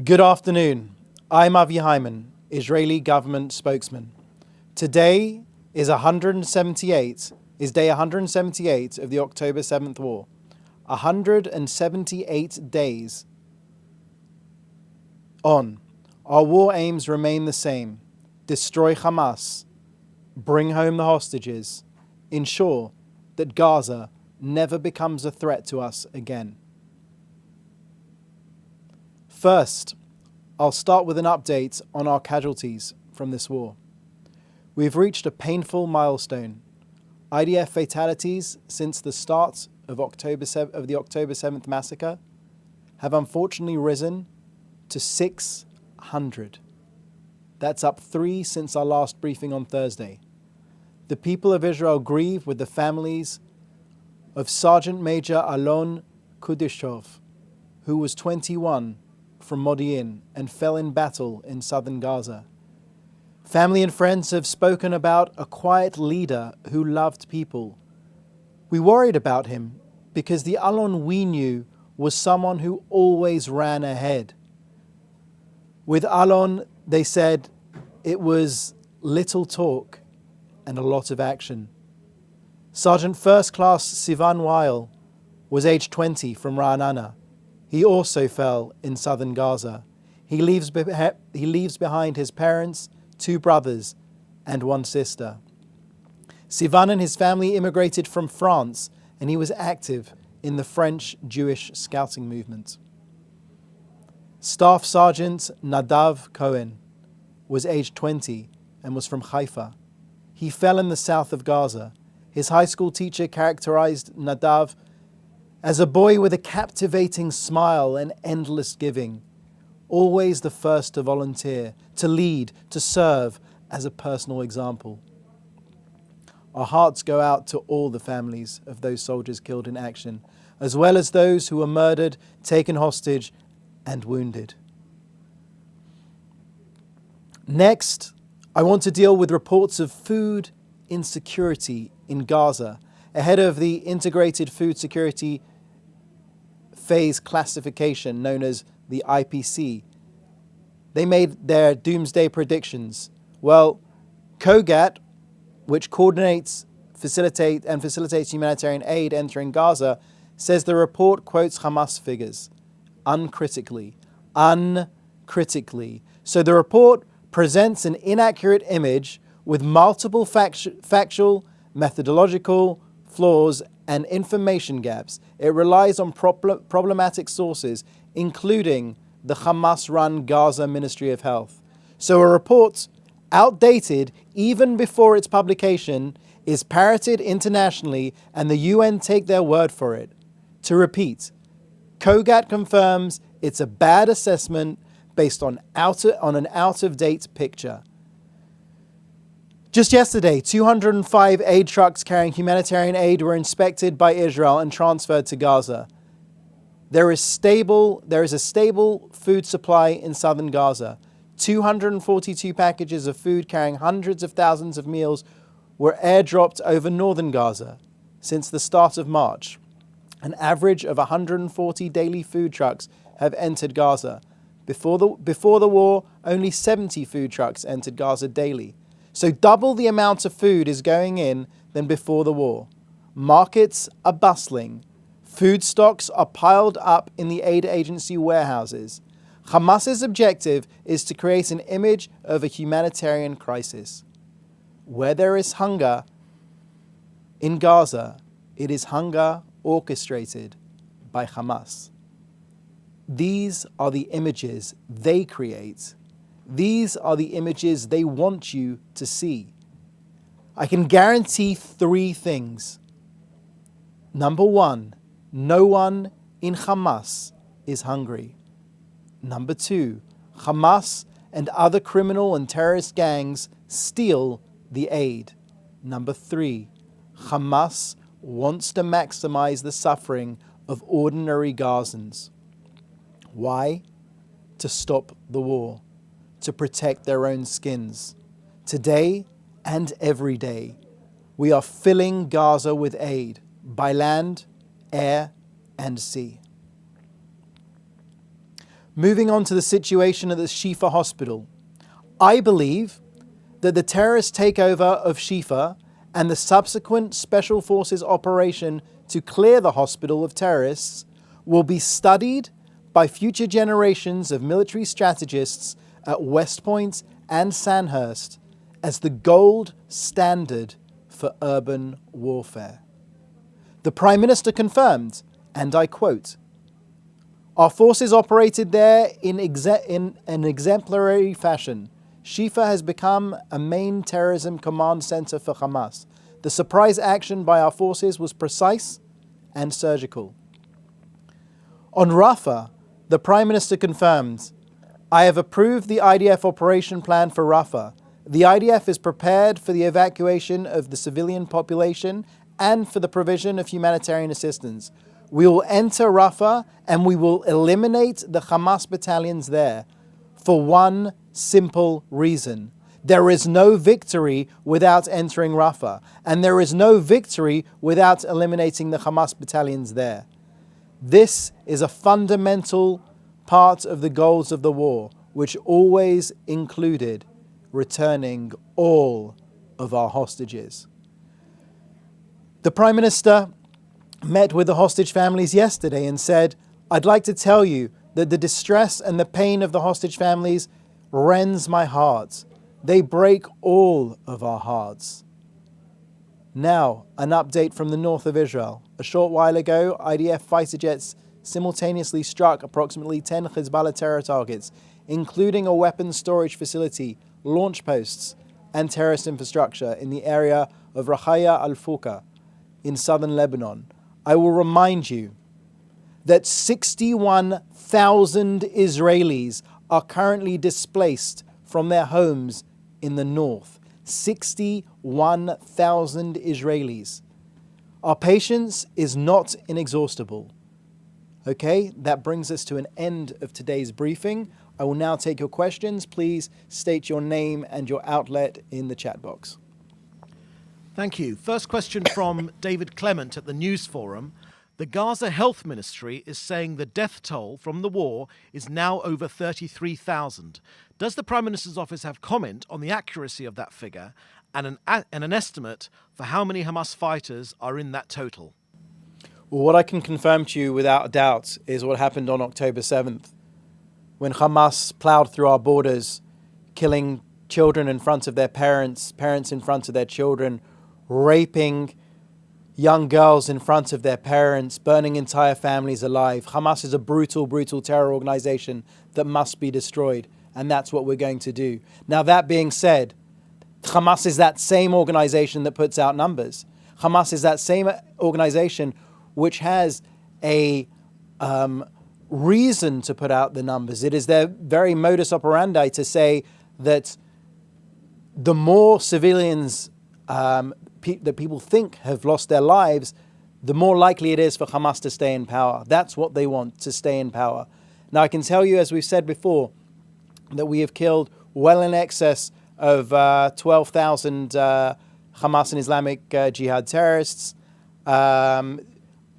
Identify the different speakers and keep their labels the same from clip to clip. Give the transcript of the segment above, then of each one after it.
Speaker 1: Good afternoon. I'm Avi Hyman, Israeli government spokesman. Today is day 178 of the October 7th war. 178 days on. Our war aims remain the same. Destroy Hamas, bring home the hostages, ensure that Gaza never becomes a threat to us again. First, I'll start with an update on our casualties from this war. We've reached a painful milestone. IDF fatalities since the start of the October 7th massacre have unfortunately risen to 600. That's up 3 since our last briefing on Thursday. The people of Israel grieve with the families of Sergeant Major Alon Kudishov, who was 21 from Modi'in and fell in battle in southern Gaza. Family and friends have spoken about a quiet leader who loved people. We worried about him because the Alon we knew was someone who always ran ahead. With Alon, they said it was little talk and a lot of action. Sergeant First Class Sivan Weil was age 20 from Ra'anana. He also fell in southern Gaza. He leaves behind his parents, 2 brothers, and 1 sister. Sivan and his family immigrated from France, and he was active in the French Jewish scouting movement. Staff Sergeant Nadav Cohen was aged 20 and was from Haifa. He fell in the south of Gaza. His high school teacher characterized Nadav as a boy with a captivating smile and endless giving, always the first to volunteer, to lead, to serve as a personal example. Our hearts go out to all the families of those soldiers killed in action, as well as those who were murdered, taken hostage, and wounded. Next, I want to deal with reports of food insecurity in Gaza ahead of the Integrated Food Security Phase classification known as the IPC. They made their doomsday predictions. Well, COGAT, which facilitates humanitarian aid entering Gaza, says the report quotes Hamas figures uncritically. So the report presents an inaccurate image with multiple factual, methodological flaws and information gaps. It relies on problematic sources, including the Hamas-run Gaza Ministry of Health. So a report, outdated even before its publication, is parroted internationally and the UN take their word for it. To repeat, COGAT confirms it's a bad assessment based on an out-of-date picture. Just yesterday, 205 aid trucks carrying humanitarian aid were inspected by Israel and transferred to Gaza. There is a stable food supply in southern Gaza. 242 packages of food carrying hundreds of thousands of meals were airdropped over northern Gaza since the start of March. An average of 140 daily food trucks have entered Gaza. Before the war, only 70 food trucks entered Gaza daily. So double the amount of food is going in than before the war. Markets are bustling. Food stocks are piled up in the aid agency warehouses. Hamas's objective is to create an image of a humanitarian crisis. Where there is hunger in Gaza, it is hunger orchestrated by Hamas. These are the images they create. These are the images they want you to see. I can guarantee 3 things. Number 1, no one in Hamas is hungry. Number 2, Hamas and other criminal and terrorist gangs steal the aid. Number 3, Hamas wants to maximize the suffering of ordinary Gazans. Why? To stop the war, to protect their own skins. Today and every day, we are filling Gaza with aid by land, air, and sea. Moving on to the situation at the Shifa Hospital. I believe that the terrorist takeover of Shifa and the subsequent Special Forces operation to clear the hospital of terrorists will be studied by future generations of military strategists at West Point and Sandhurst as the gold standard for urban warfare. The Prime Minister confirmed, and I quote, "Our forces operated there in an exemplary fashion. Shifa has become a main terrorism command center for Hamas. The surprise action by our forces was precise and surgical." On Rafa, the Prime Minister confirmed, "I have approved the IDF operation plan for Rafa. The IDF is prepared for the evacuation of the civilian population and for the provision of humanitarian assistance. We will enter Rafa and we will eliminate the Hamas battalions there for one simple reason. There is no victory without entering Rafa, and there is no victory without eliminating the Hamas battalions there. This is a fundamental part of the goals of the war, which always included returning all of our hostages." The Prime Minister met with the hostage families yesterday and said, "I'd like to tell you that the distress and the pain of the hostage families rends my heart. They break all of our hearts." Now, an update from the north of Israel. A short while ago, IDF fighter jets simultaneously struck approximately 10 Hezbollah terror targets, including a weapons storage facility, launch posts, and terrorist infrastructure in the area of Rachaya al-Fuka in southern Lebanon. I will remind you that 61,000 Israelis are currently displaced from their homes in the north. 61,000 Israelis. Our patience is not inexhaustible. Okay, that brings us to an end of today's briefing. I will now take your questions. Please state your name and your outlet in the chat box.
Speaker 2: Thank you. First question from David Clement at the News Forum. The Gaza Health Ministry is saying the death toll from the war is now over 33,000. Does the Prime Minister's office have comment on the accuracy of that figure and an estimate for how many Hamas fighters are in that total?
Speaker 1: Well, what I can confirm to you without a doubt is what happened on October 7th, when Hamas plowed through our borders, killing children in front of their parents, parents in front of their children, raping young girls in front of their parents, burning entire families alive. Hamas is a brutal, brutal terror organization that must be destroyed, and that's what we're going to do. Now, that being said, Hamas is that same organization that puts out numbers. Hamas is that same organization which has a reason to put out the numbers. It is their very modus operandi to say that the more civilians that people think have lost their lives, the more likely it is for Hamas to stay in power. That's what they want, to stay in power. Now, I can tell you, as we've said before, that we have killed well in excess of 12,000 Hamas and Islamic Jihad terrorists.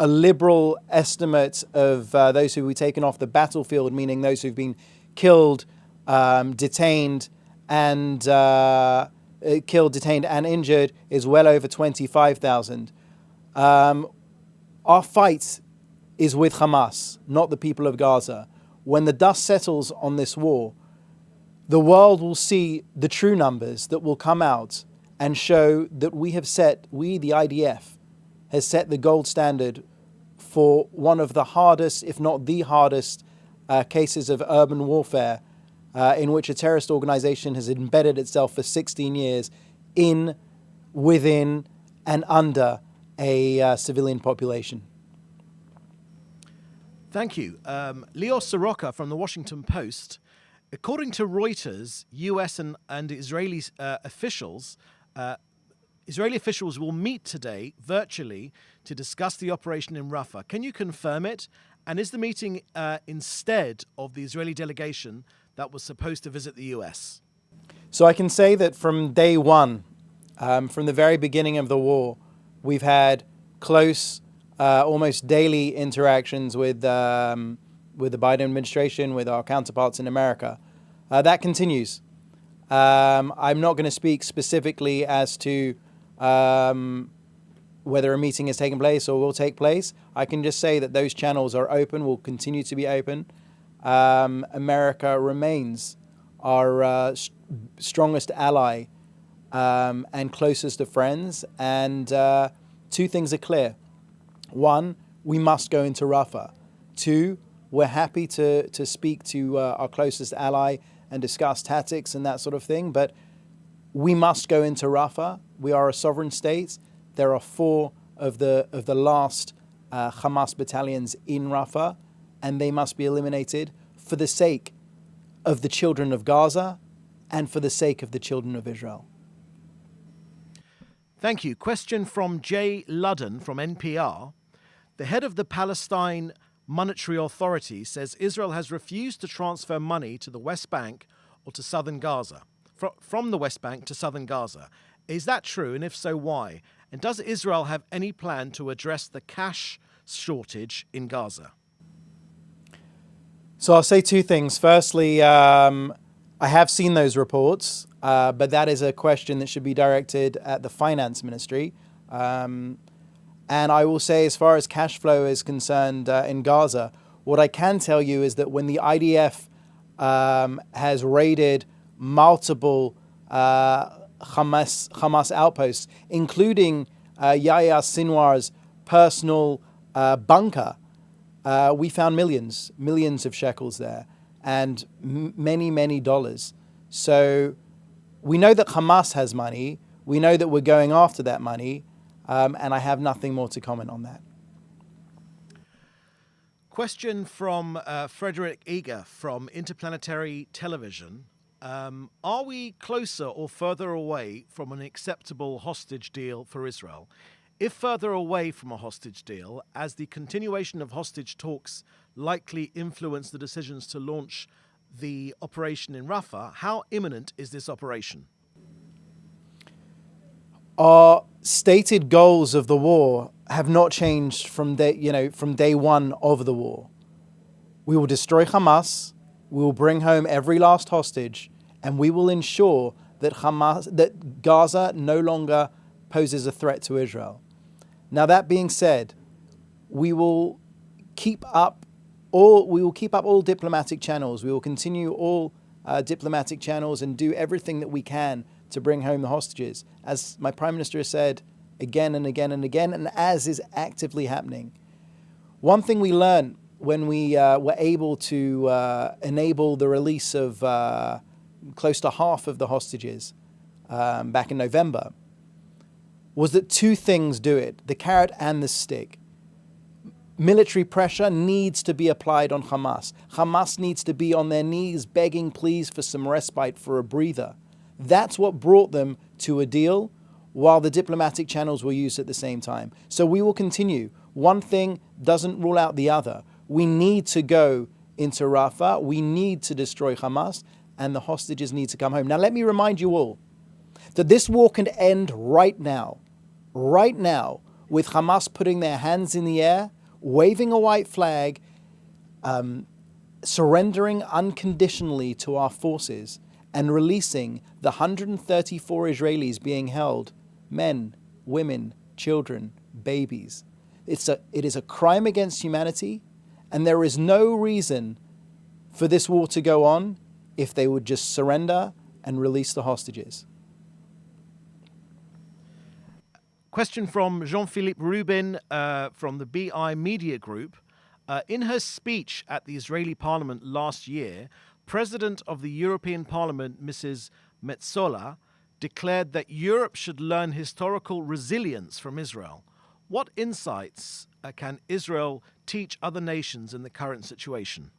Speaker 1: A liberal estimate of those who were taken off the battlefield, meaning those who've been killed, detained, and injured, is well over 25,000. Our fight is with Hamas, not the people of Gaza. When the dust settles on this war, the world will see the true numbers that will come out and show that we, the IDF, has set the gold standard for one of the hardest, if not the hardest, cases of urban warfare in which a terrorist organization has embedded itself for 16 years in, within, and under a civilian population.
Speaker 2: Thank you. Leo Soroka from the Washington Post. According to Reuters, US and Israeli officials will meet today virtually to discuss the operation in Rafah. Can you confirm it? And is the meeting instead of the Israeli delegation that was supposed to visit the US?
Speaker 1: So I can say that from day one, from the very beginning of the war, we've had close, almost daily interactions with with the Biden administration, with our counterparts in America. That continues. I'm not going to speak specifically as to whether a meeting has taken place or will take place. I can just say that those channels are open, will continue to be open. America remains our strongest ally and closest of friends. And two things are clear. One, we must go into Rafa. Two, we're happy to speak to our closest ally and discuss tactics and that sort of thing. But we must go into Rafa. We are a sovereign state. There are 4 of the last Hamas battalions in Rafa, and they must be eliminated for the sake of the children of Gaza and for the sake of the children of Israel.
Speaker 2: Thank you. Question from Jay Ludden from NPR. The head of the Palestine Monetary Authority says Israel has refused to transfer money to the West Bank or to southern Gaza, from the West Bank to southern Gaza. Is that true? And if so, why? And does Israel have any plan to address the cash shortage in Gaza?
Speaker 1: So I'll say 2 things. Firstly, I have seen those reports, but that is a question that should be directed at the finance ministry. And I will say, as far as cash flow is concerned in Gaza, what I can tell you is that when the IDF has raided multiple Hamas outposts, including Yahya Sinwar's personal bunker, we found millions of shekels there, and many dollars. So we know that Hamas has money. We know that we're going after that money, and I have nothing more to comment on that.
Speaker 2: Question from Frederick Eager from Interplanetary Television. Are we closer or further away from an acceptable hostage deal for Israel? If further away from a hostage deal, as the continuation of hostage talks likely influence the decisions to launch the operation in Rafah, how imminent is this operation?
Speaker 1: Our stated goals of the war have not changed from day one of the war. We will destroy Hamas. We will bring home every last hostage, and we will ensure that Gaza no longer poses a threat to Israel. Now, that being said, we will keep up all diplomatic channels. We will continue all diplomatic channels and do everything that we can to bring home the hostages, as my Prime Minister has said again and again and again, and as is actively happening. One thing we learned when we were able to enable the release of close to half of the hostages back in November was that 2 things do it: the carrot and the stick. Military pressure needs to be applied on Hamas. Hamas needs to be on their knees begging please for some respite, for a breather. That's what brought them to a deal, while the diplomatic channels were used at the same time. So we will continue. One thing doesn't rule out the other. We need to go into Rafah. We need to destroy Hamas, and the hostages need to come home. Now, let me remind you all that this war can end right now, with Hamas putting their hands in the air, waving a white flag, surrendering unconditionally to our forces, and releasing the 134 Israelis being held, men, women, children, babies. It is a crime against humanity, and there is no reason for this war to go on if they would just surrender and release the hostages.
Speaker 2: Question from Jean-Philippe Rubin from the BI Media Group. In her speech at the Israeli parliament last year, President of the European Parliament, Mrs. Metsola, declared that Europe should learn historical resilience from Israel. What insights can Israel teach other nations in the current situation?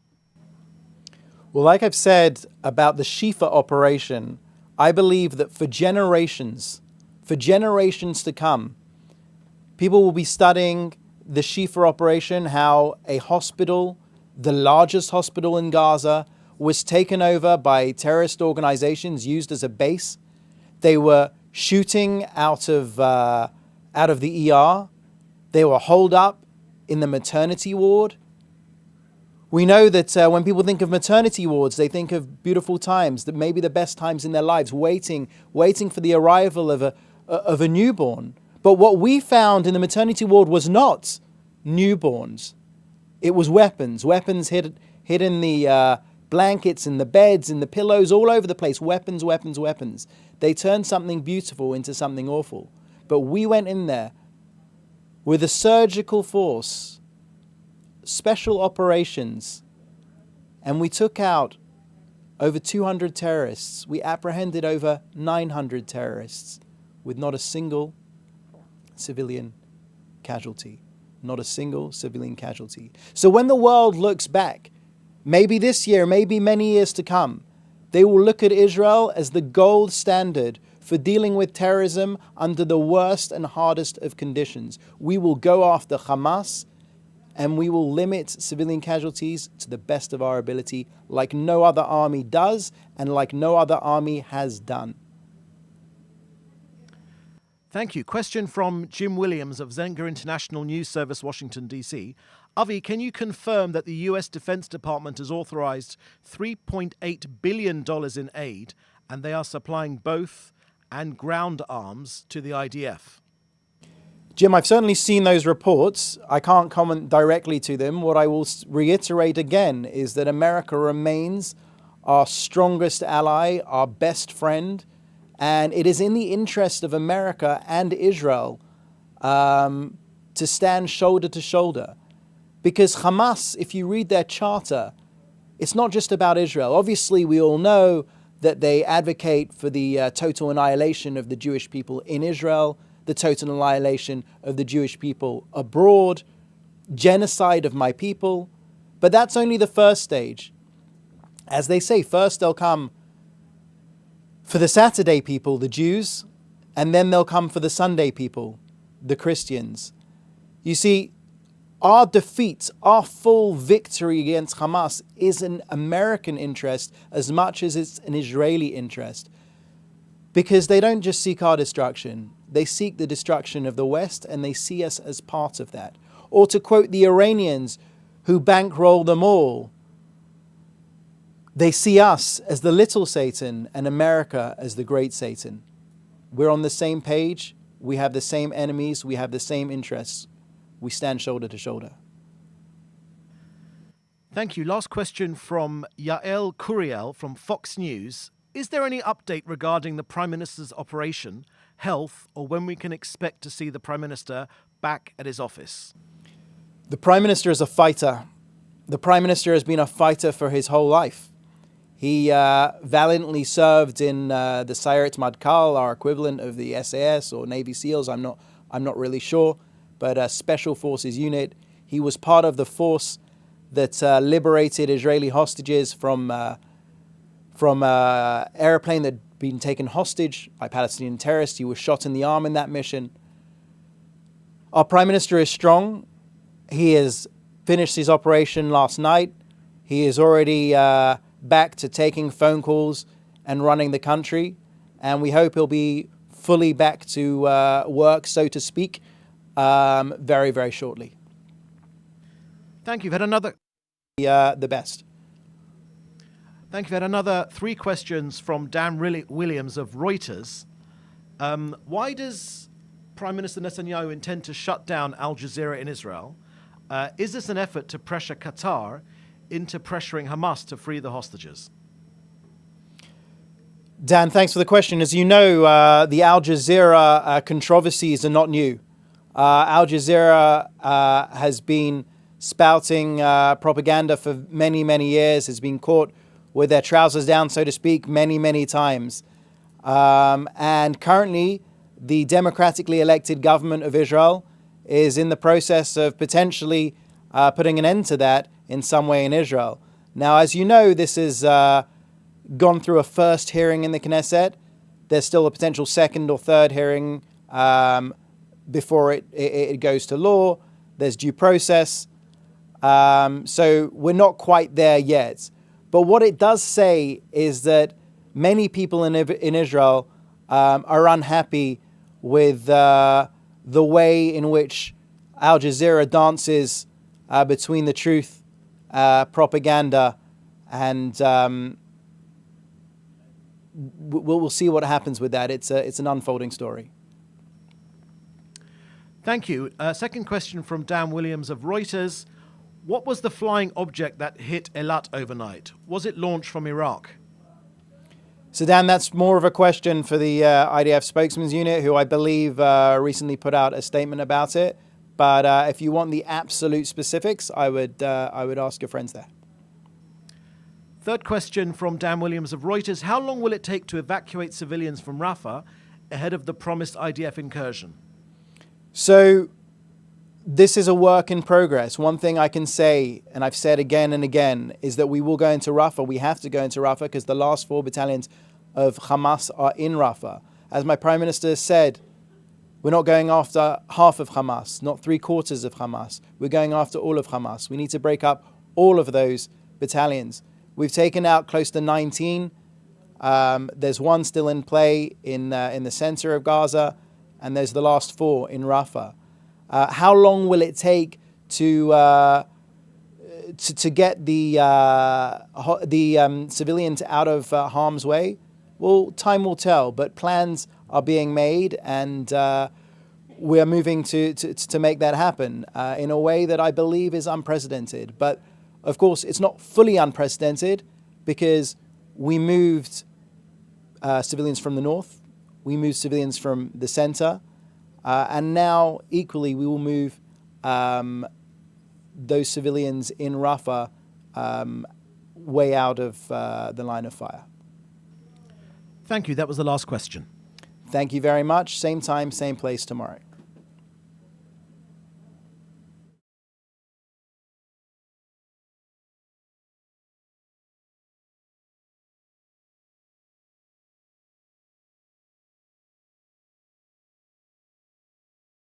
Speaker 1: Well, like I've said about the Shifa operation, I believe that for generations to come, people will be studying the Shifa operation, how a hospital, the largest hospital in Gaza, was taken over by terrorist organizations, used as a base. They were shooting out of the ER. They were holed up in the maternity ward. We know that when people think of maternity wards, they think of beautiful times, that maybe the best times in their lives, waiting for the arrival of a newborn. But what we found in the maternity ward was not newborns. It was weapons hid in the blankets, in the beds, in the pillows, all over the place. Weapons, weapons, weapons. They turned something beautiful into something awful. But we went in there with a surgical force, special operations, and we took out over 200 terrorists. We apprehended over 900 terrorists with not a single civilian casualty. Not a single civilian casualty. So when the world looks back, maybe this year, maybe many years to come, they will look at Israel as the gold standard for dealing with terrorism under the worst and hardest of conditions. We will go after Hamas and we will limit civilian casualties to the best of our ability, like no other army does and like no other army has done.
Speaker 2: Thank you. Question from Jim Williams of Zenga International News Service, Washington, D.C. Avi, can you confirm that the U.S. Defense Department has authorized $3.8 billion in aid and they are supplying both and ground arms to the IDF?
Speaker 1: Jim, I've certainly seen those reports. I can't comment directly to them. What I will reiterate again is that America remains our strongest ally, our best friend, and it is in the interest of America and Israel to stand shoulder to shoulder. Because Hamas, if you read their charter, it's not just about Israel. Obviously, we all know that they advocate for the total annihilation of the Jewish people in Israel, the total annihilation of the Jewish people abroad, genocide of my people. But that's only the first stage. As they say, first they'll come for the Saturday people, the Jews, and then they'll come for the Sunday people, the Christians. You see, our defeat, our full victory against Hamas is an American interest as much as it's an Israeli interest. Because they don't just seek our destruction, they seek the destruction of the West and they see us as part of that. Or to quote the Iranians who bankroll them all, they see us as the little Satan and America as the great Satan. We're on the same page, we have the same enemies, we have the same interests. We stand shoulder to shoulder.
Speaker 2: Thank you. Last question from Yael Curiel from Fox News. Is there any update regarding the Prime Minister's operation, health, or when we can expect to see the Prime Minister back at his office?
Speaker 1: The Prime Minister is a fighter. The Prime Minister has been a fighter for his whole life. He valiantly served in the Sayeret Matkal, our equivalent of the SAS or Navy SEALs. I'm not really sure, but a Special Forces unit. He was part of the force that liberated Israeli hostages from an airplane that had been taken hostage by Palestinian terrorists. He was shot in the arm in that mission. Our Prime Minister is strong. He has finished his operation last night. He is already back to taking phone calls and running the country. And we hope he'll be fully back to work, so to speak, very, very shortly.
Speaker 2: Thank you. We've had another...
Speaker 1: the best.
Speaker 2: Thank you. We had another 3 questions from Dan Williams of Reuters. Why does Prime Minister Netanyahu intend to shut down Al Jazeera in Israel? Is this an effort to pressure Qatar into pressuring Hamas to free the hostages?
Speaker 1: Dan, thanks for the question. As you know, the Al Jazeera controversies are not new. Al Jazeera has been spouting propaganda for many, many years, has been caught with their trousers down, so to speak, many, many times. And currently, the democratically elected government of Israel is in the process of potentially putting an end to that in some way in Israel. Now, as you know, this has gone through a first hearing in the Knesset. There's still a potential second or third hearing before it goes to law. There's due process. So we're not quite there yet. But what it does say is that many people in Israel are unhappy with the way in which Al Jazeera dances between the truth propaganda, and we'll see what happens with that. It's an unfolding story.
Speaker 2: Thank you. Second question from Dan Williams of Reuters. What was the flying object that hit Eilat overnight? Was it launched from Iraq?
Speaker 1: So, Dan, that's more of a question for the IDF Spokesman's Unit, who I believe recently put out a statement about it. But if you want the absolute specifics, I would ask your friends there.
Speaker 2: Third question from Dan Williams of Reuters. How long will it take to evacuate civilians from Rafa ahead of the promised IDF incursion?
Speaker 1: So this is a work in progress. One thing I can say, and I've said again and again, is that we will go into Rafa. We have to go into Rafa because the last 4 battalions of Hamas are in Rafa. As my Prime Minister said, we're not going after half of Hamas, not 3/4 of Hamas. We're going after all of Hamas. We need to break up all of those battalions. We've taken out close to 19. There's one still in play in the center of Gaza, and there's the last 4 in Rafa. How long will it take to get the civilians out of harm's way? Well, time will tell, but plans are being made, and we are moving to make that happen in a way that I believe is unprecedented. But of course, it's not fully unprecedented because we moved civilians from the north, we moved civilians from the center, and now equally we will move those civilians in Rafa way out of the line of fire.
Speaker 2: Thank you. That was the last question.
Speaker 1: Thank you very much. Same time, same place tomorrow.